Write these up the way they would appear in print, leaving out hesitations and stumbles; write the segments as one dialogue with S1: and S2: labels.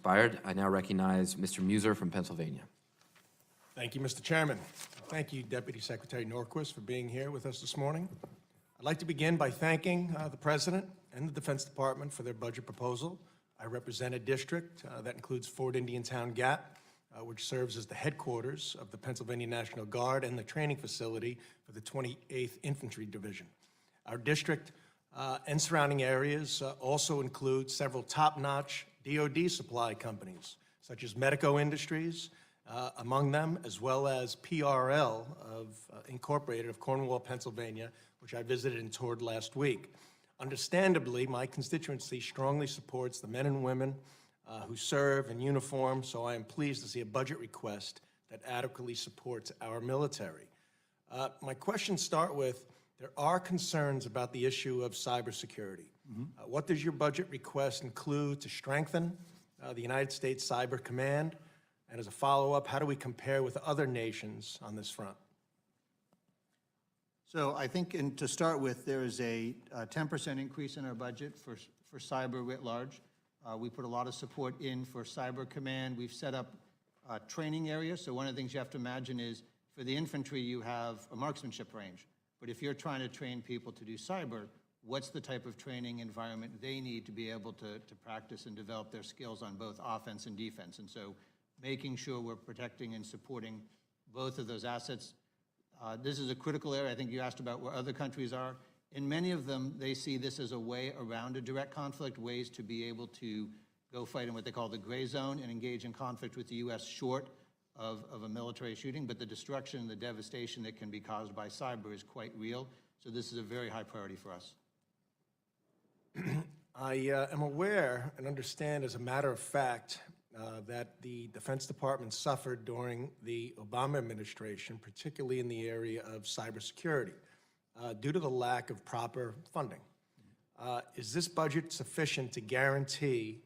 S1: expired. I now recognize Mr. Meuser from Pennsylvania.
S2: Thank you, Mr. Chairman. Thank you, Deputy Secretary Norquist, for being here with us this morning. I'd like to begin by thanking the President and the Defense Department for their budget proposal. I represent a district that includes Fort Indian Town Gap, which serves as the headquarters of the Pennsylvania National Guard and the training facility for the 28th Infantry Division. Our district and surrounding areas also include several top-notch DoD supply companies, such as Medico Industries, among them, as well as PRL Incorporated of Cornwall, Pennsylvania, which I visited and toured last week. Understandably, my constituency strongly supports the men and women who serve in uniform, so I am pleased to see a budget request that adequately supports our military. My questions start with, there are concerns about the issue of cybersecurity. What does your budget request include to strengthen the United States Cyber Command? And as a follow-up, how do we compare with other nations on this front?
S3: So I think, to start with, there is a 10% increase in our budget for cyber writ large. We put a lot of support in for Cyber Command. We've set up training areas. So one of the things you have to imagine is, for the infantry, you have a marksmanship range. But if you're trying to train people to do cyber, what's the type of training environment they need to be able to practice and develop their skills on both offense and defense? And so making sure we're protecting and supporting both of those assets. This is a critical area. I think you asked about where other countries are. In many of them, they see this as a way around a direct conflict, ways to be able to go fight in what they call the gray zone and engage in conflict with the U.S. short of a military shooting. But the destruction and the devastation that can be caused by cyber is quite real. So this is a very high priority for us.
S2: I am aware and understand, as a matter of fact, that the Defense Department suffered during the Obama administration, particularly in the area of cybersecurity, due to the lack of proper funding. Is this budget sufficient to guarantee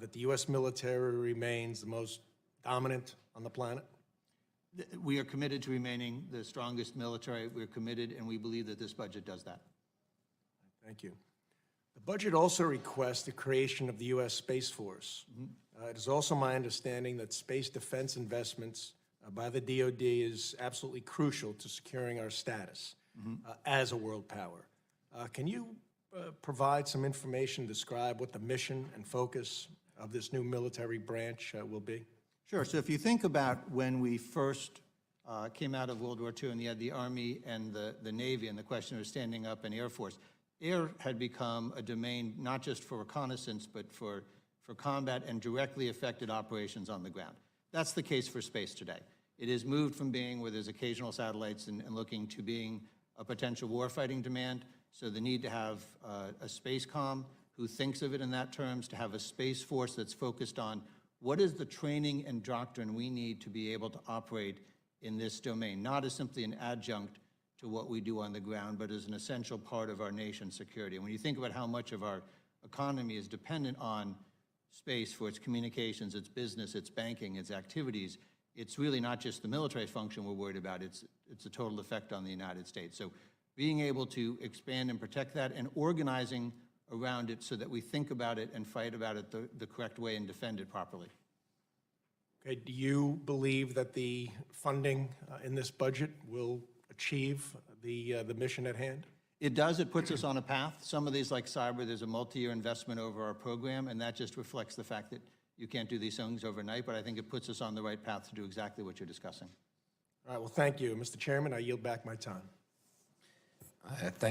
S2: that the U.S. military remains the most dominant on the planet?
S3: We are committed to remaining the strongest military. We're committed, and we believe that this budget does that.
S2: Thank you. The budget also requests the creation of the U.S. Space Force. It is also my understanding that space defense investments by the DoD is absolutely crucial to securing our status as a world power. Can you provide some information, describe what the mission and focus of this new military branch will be?
S3: Sure. So if you think about when we first came out of World War II and you had the Army and the Navy and the question of standing up an Air Force, air had become a domain not just for reconnaissance, but for combat and directly affected operations on the ground. That's the case for space today. It has moved from being where there's occasional satellites and looking to being a potential warfighting demand. So the need to have a space comm who thinks of it in that terms, to have a space force that's focused on what is the training and doctrine we need to be able to operate in this domain, not as simply an adjunct to what we do on the ground, but as an essential part of our nation's security. And when you think about how much of our economy is dependent on space for its communications, its business, its banking, its activities, it's really not just the military function we're worried about, it's a total effect on the United States. So being able to expand and protect that and organizing around it so that we think about it and fight about it the correct way and defend it properly.
S2: Okay, do you believe that the funding in this budget will achieve the mission at hand?
S3: It does. It puts us on a path. Some of these, like cyber, there's a multi-year investment over our program, and that just reflects the fact that you can't do these things overnight, but I think it puts us on the right path to do exactly what you're discussing.
S2: All right, well, thank you. Mr. Chairman, I yield back my time.
S1: Thank